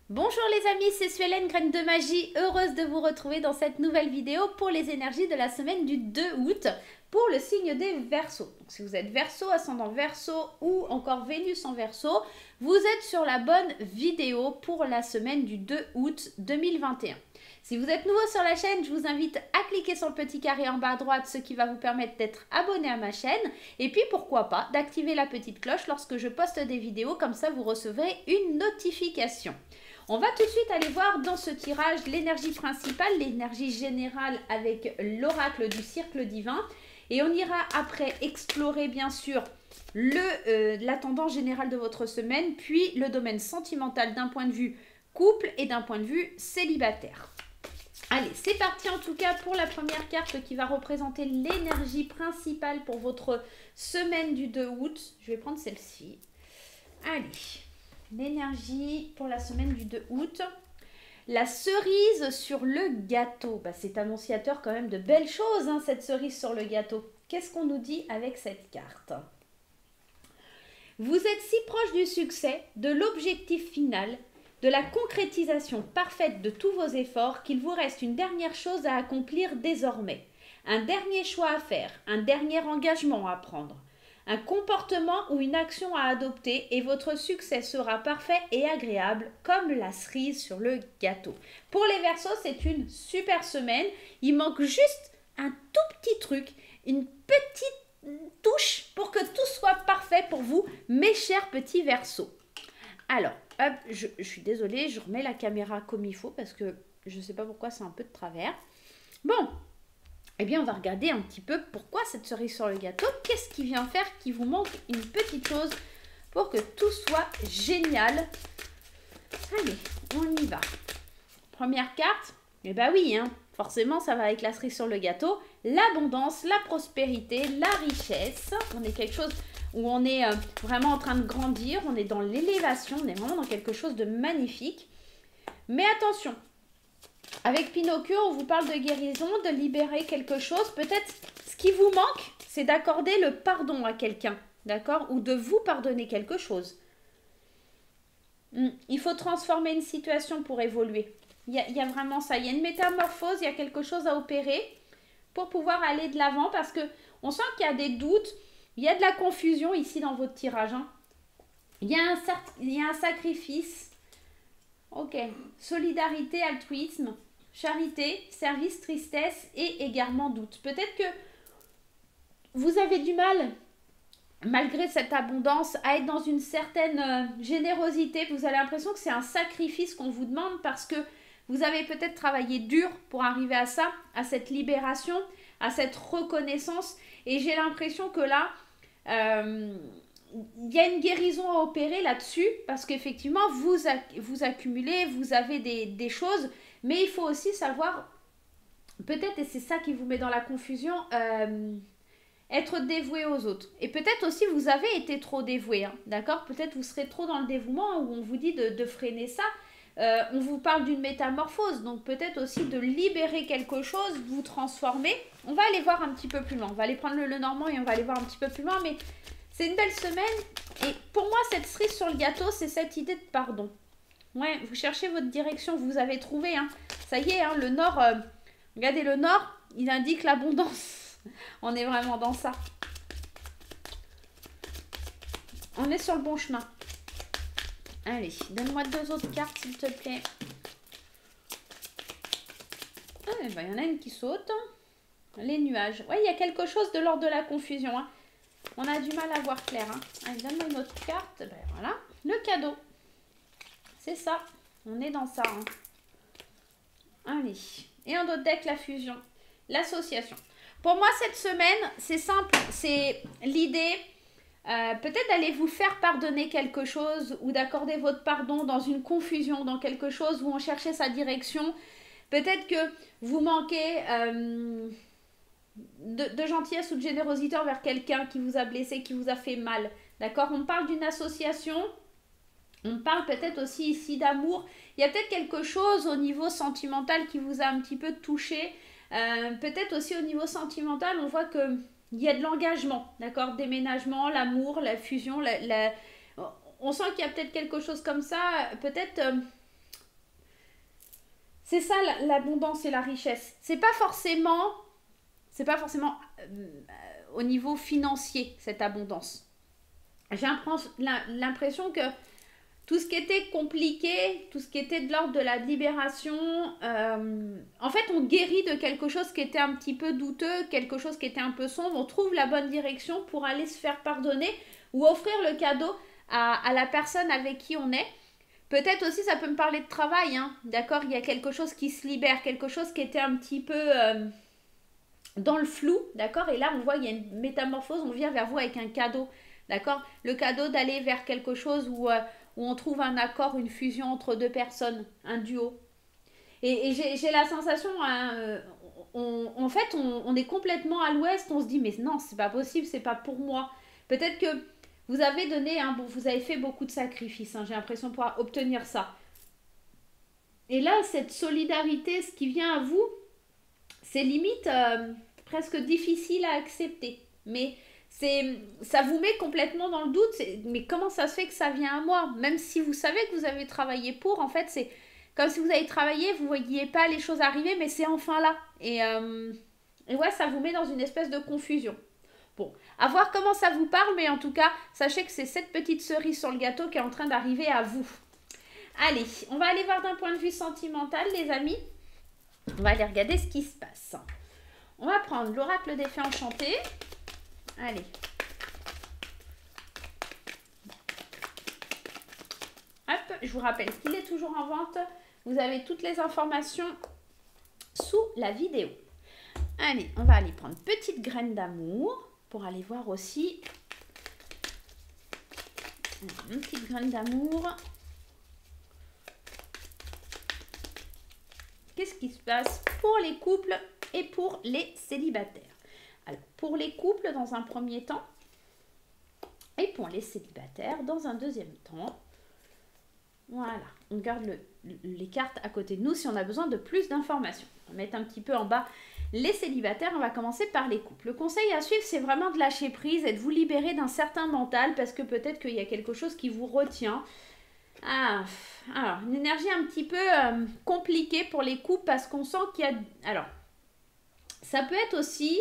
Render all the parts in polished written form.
Bonjour les amis, c'est Suelen, Graine de Magie, heureuse de vous retrouver dans cette nouvelle vidéo pour les énergies de la semaine du 2 août pour le signe des Verseaux. Donc, si vous êtes Verseau, ascendant Verseau ou encore Vénus en Verseau, vous êtes sur la bonne vidéo pour la semaine du 2 août 2021. Si vous êtes nouveau sur la chaîne, je vous invite à cliquer sur le petit carré en bas à droite, ce qui va vous permettre d'être abonné à ma chaîne. Et puis pourquoi pas d'activer la petite cloche lorsque je poste des vidéos, comme ça vous recevrez une notification. On va tout de suite aller voir dans ce tirage l'énergie principale, l'énergie générale avec l'oracle du cercle divin. Et on ira après explorer bien sûr la tendance générale de votre semaine, puis le domaine sentimental d'un point de vue couple et d'un point de vue célibataire. Allez, c'est parti en tout cas pour la première carte qui va représenter l'énergie principale pour votre semaine du 2 août. Je vais prendre celle-ci. Allez. L'énergie pour la semaine du 2 août. La cerise sur le gâteau. Bah, c'est annonciateur quand même de belles choses, hein, cette cerise sur le gâteau. Qu'est-ce qu'on nous dit avec cette carte? Vous êtes si proche du succès, de l'objectif final, de la concrétisation parfaite de tous vos efforts qu'il vous reste une dernière chose à accomplir désormais. Un dernier choix à faire, un dernier engagement à prendre. Un comportement ou une action à adopter et votre succès sera parfait et agréable comme la cerise sur le gâteau. Pour les Verseaux, c'est une super semaine. Il manque juste un tout petit truc, une petite touche pour que tout soit parfait pour vous, mes chers petits Verseaux. Alors, hop, je suis désolée, je remets la caméra comme il faut parce que je ne sais pas pourquoi c'est un peu de travers. Bon. Eh bien, on va regarder un petit peu pourquoi cette cerise sur le gâteau. Qu'est-ce qui vient faire qu'il vous manque une petite chose pour que tout soit génial. Allez, on y va. Première carte. Eh bien oui, hein, forcément, ça va avec la cerise sur le gâteau. L'abondance, la prospérité, la richesse. On est quelque chose où on est vraiment en train de grandir. On est dans l'élévation. On est vraiment dans quelque chose de magnifique. Mais attention. Avec Pinocchio, on vous parle de guérison, de libérer quelque chose. Peut-être ce qui vous manque, c'est d'accorder le pardon à quelqu'un, d'accord? Ou de vous pardonner quelque chose. Il faut transformer une situation pour évoluer. Il y a vraiment ça. Il y a une métamorphose, il y a quelque chose à opérer pour pouvoir aller de l'avant parce que on sent qu'il y a des doutes, il y a de la confusion ici dans votre tirage. Hein. Il y a un sacrifice. Ok. Solidarité, altruisme, charité, service, tristesse et égarement doute. Peut-être que vous avez du mal, malgré cette abondance, à être dans une certaine générosité. Vous avez l'impression que c'est un sacrifice qu'on vous demande parce que vous avez peut-être travaillé dur pour arriver à ça, à cette libération, à cette reconnaissance. Et j'ai l'impression que là, il y a une guérison à opérer là-dessus parce qu'effectivement, vous accumulez, vous avez des choses, mais il faut aussi savoir, peut-être, et c'est ça qui vous met dans la confusion, être dévoué aux autres. Et peut-être aussi, vous avez été trop dévoué, hein, d'accord? Peut-être vous serez trop dans le dévouement où on vous dit de freiner ça. On vous parle d'une métamorphose, donc peut-être aussi de libérer quelque chose, vous transformer. On va aller voir un petit peu plus loin. On va aller prendre le normand et on va aller voir un petit peu plus loin, mais c'est une belle semaine. Et pour moi, cette cerise sur le gâteau, c'est cette idée de pardon. Ouais, vous cherchez votre direction, vous avez trouvé. Hein. Ça y est, hein, le nord, regardez le nord, il indique l'abondance. On est vraiment dans ça. On est sur le bon chemin. Allez, donne-moi 2 autres cartes, s'il te plaît. Ah, ben, y en a une qui saute. Les nuages. Ouais, il y a quelque chose de l'ordre de la confusion. Hein. On a du mal à voir clair. Hein. Allez, donne-moi une autre carte. Ben voilà, le cadeau. C'est ça. On est dans ça. Hein. Allez. Et un autre deck, la fusion. L'association. Pour moi, cette semaine, c'est simple. C'est l'idée... peut-être d'aller vous faire pardonner quelque chose ou d'accorder votre pardon dans une confusion, dans quelque chose où on cherchait sa direction. Peut-être que vous manquez de gentillesse ou de générosité envers quelqu'un qui vous a blessé, qui vous a fait mal. D'accord? On parle d'une association. On parle peut-être aussi ici d'amour. Il y a peut-être quelque chose au niveau sentimental qui vous a un petit peu touché. Peut-être aussi au niveau sentimental, on voit que il y a de l'engagement, d'accord? Déménagement, l'amour, la fusion, on sent qu'il y a peut-être quelque chose comme ça. Peut-être c'est ça l'abondance et la richesse. C'est pas forcément au niveau financier, cette abondance. J'ai l'impression que tout ce qui était compliqué, tout ce qui était de l'ordre de la libération, en fait, on guérit de quelque chose qui était un petit peu douteux, quelque chose qui était un peu sombre. On trouve la bonne direction pour aller se faire pardonner ou offrir le cadeau à la personne avec qui on est. Peut-être aussi, ça peut me parler de travail, hein, d'accord? Il y a quelque chose qui se libère, quelque chose qui était un petit peu dans le flou, d'accord? Et là, on voit qu'il y a une métamorphose, on vient vers vous avec un cadeau, d'accord? Le cadeau d'aller vers quelque chose où on trouve un accord, une fusion entre deux personnes, un duo. Et j'ai la sensation, hein, en fait, on est complètement à l'ouest, on se dit, mais non, c'est pas possible, c'est pas pour moi. Peut-être que vous avez donné, hein, vous avez fait beaucoup de sacrifices, hein, j'ai l'impression pour obtenir ça. Et là, cette solidarité, ce qui vient à vous, c'est limite presque difficile à accepter. Mais ça vous met complètement dans le doute. Mais comment ça se fait que ça vient à moi? Même si vous savez que vous avez travaillé pour, en fait, c'est comme si vous avez travaillé, vous ne voyiez pas les choses arriver, mais c'est enfin là. Et ouais, ça vous met dans une espèce de confusion. Bon, à voir comment ça vous parle, mais en tout cas, sachez que c'est cette petite cerise sur le gâteau qui est en train d'arriver à vous. Allez, on va aller voir d'un point de vue sentimental, les amis. On va aller regarder ce qui se passe. On va prendre l'oracle des fées enchantées. Allez. Hop, je vous rappelle qu'il est toujours en vente. Vous avez toutes les informations sous la vidéo. Allez, on va aller prendre petite graine d'amour pour aller voir aussi une petite graine d'amour. Qu'est-ce qui se passe pour les couples et pour les célibataires? Alors, pour les couples, dans un premier temps, et pour les célibataires, dans un deuxième temps. Voilà, on garde les cartes à côté de nous si on a besoin de plus d'informations. On va mettre un petit peu en bas les célibataires. On va commencer par les couples. Le conseil à suivre, c'est vraiment de lâcher prise et de vous libérer d'un certain mental parce que peut-être qu'il y a quelque chose qui vous retient. Ah, alors, une énergie un petit peu compliquée pour les couples parce qu'on sent qu'il y a... Alors, ça peut être aussi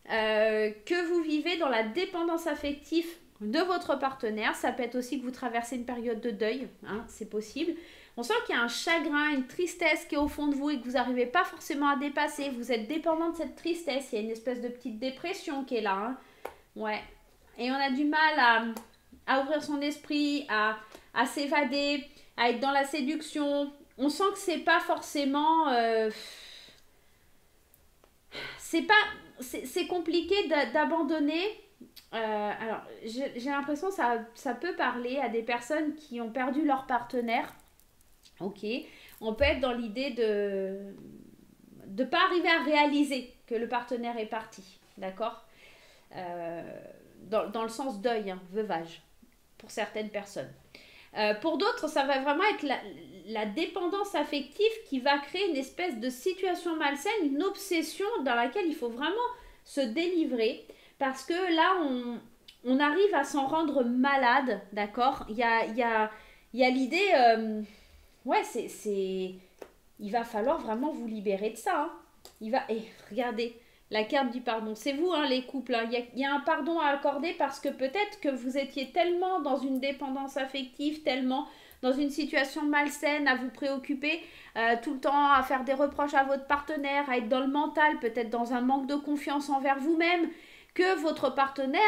que vous vivez dans la dépendance affective de votre partenaire. Ça peut être aussi que vous traversez une période de deuil, hein, c'est possible. On sent qu'il y a un chagrin, une tristesse qui est au fond de vous et que vous n'arrivez pas forcément à dépasser. Vous êtes dépendant de cette tristesse. Il y a une espèce de petite dépression qui est là. Hein. Ouais. Et on a du mal à ouvrir son esprit, à s'évader, à être dans la séduction. On sent que c'est pas forcément... c'est compliqué d'abandonner. Alors, j'ai l'impression que ça peut parler à des personnes qui ont perdu leur partenaire. Ok. On peut être dans l'idée de ne pas arriver à réaliser que le partenaire est parti. D'accord dans le sens deuil, hein, veuvage, pour certaines personnes. Pour d'autres, ça va vraiment être la dépendance affective qui va créer une espèce de situation malsaine, une obsession dans laquelle il faut vraiment se délivrer parce que là, on arrive à s'en rendre malade, d'accord? Il y a l'idée, ouais, il va falloir vraiment vous libérer de ça. Hein. Regardez, la carte du pardon, c'est vous, hein, les couples. Hein. Il y a un pardon à accorder parce que peut-être que vous étiez tellement dans une dépendance affective, tellement dans une situation malsaine, à vous préoccuper tout le temps, à faire des reproches à votre partenaire, à être dans le mental, peut-être dans un manque de confiance envers vous-même, que votre partenaire,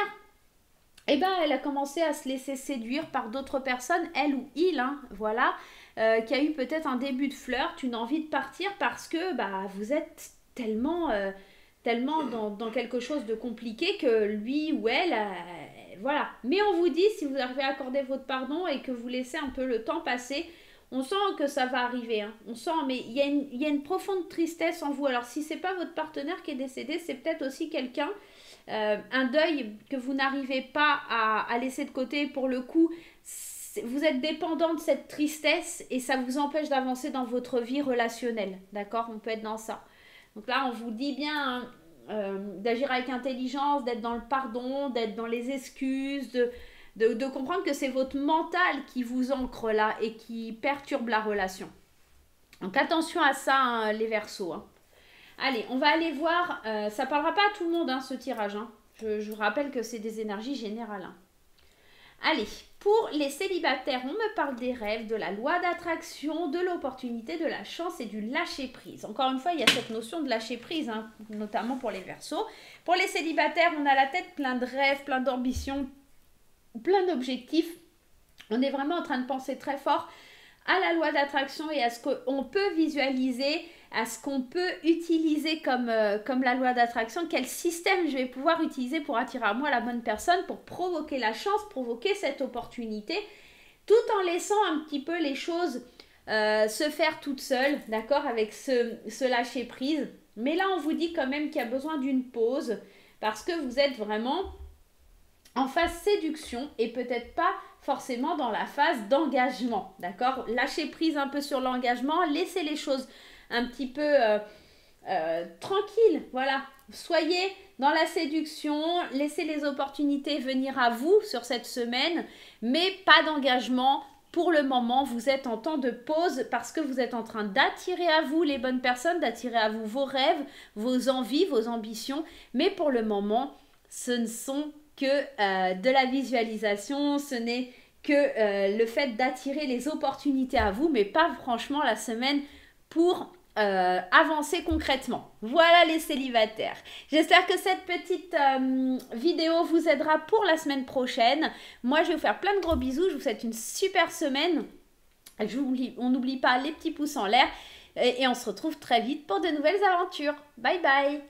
eh ben, elle a commencé à se laisser séduire par d'autres personnes, elle ou il, hein, voilà, qui a eu peut-être un début de flirt, une envie de partir parce que bah, vous êtes tellement dans quelque chose de compliqué que lui ou elle, voilà. Mais on vous dit, si vous arrivez à accorder votre pardon et que vous laissez un peu le temps passer, on sent que ça va arriver. Hein. On sent, mais il y a une profonde tristesse en vous. Alors, si ce n'est pas votre partenaire qui est décédé, c'est peut-être aussi quelqu'un, un deuil que vous n'arrivez pas à laisser de côté pour le coup. Vous êtes dépendant de cette tristesse et ça vous empêche d'avancer dans votre vie relationnelle. D'accord? On peut être dans ça. Donc là, on vous dit bien d'agir avec intelligence, d'être dans le pardon, d'être dans les excuses, de comprendre que c'est votre mental qui vous ancre là et qui perturbe la relation. Donc attention à ça, hein, les Verseaux. Hein. Allez, on va aller voir. Ça ne parlera pas à tout le monde, hein, ce tirage. Hein. Je vous rappelle que c'est des énergies générales. Hein. Allez, pour les célibataires, on me parle des rêves, de la loi d'attraction, de l'opportunité, de la chance et du lâcher-prise. Encore une fois, il y a cette notion de lâcher-prise, hein, notamment pour les Verseaux. Pour les célibataires, on a la tête plein de rêves, plein d'ambitions, plein d'objectifs. On est vraiment en train de penser très fort à la loi d'attraction et à ce qu'on peut visualiser, à ce qu'on peut utiliser comme la loi d'attraction, quel système je vais pouvoir utiliser pour attirer à moi la bonne personne, pour provoquer la chance, provoquer cette opportunité, tout en laissant un petit peu les choses se faire toutes seules, d'accord, avec ce lâcher prise. Mais là, on vous dit quand même qu'il y a besoin d'une pause parce que vous êtes vraiment en phase séduction et peut-être pas forcément dans la phase d'engagement, d'accord? Lâchez prise un peu sur l'engagement, laissez les choses un petit peu tranquilles, voilà. Soyez dans la séduction, laissez les opportunités venir à vous sur cette semaine, mais pas d'engagement. Pour le moment, vous êtes en temps de pause parce que vous êtes en train d'attirer à vous les bonnes personnes, d'attirer à vous vos rêves, vos envies, vos ambitions, mais pour le moment, ce ne sont que de la visualisation, ce n'est que le fait d'attirer les opportunités à vous, mais pas franchement la semaine pour avancer concrètement. Voilà les célibataires. J'espère que cette petite vidéo vous aidera pour la semaine prochaine. Moi, je vais vous faire plein de gros bisous. Je vous souhaite une super semaine. On n'oublie pas les petits pouces en l'air et on se retrouve très vite pour de nouvelles aventures. Bye bye!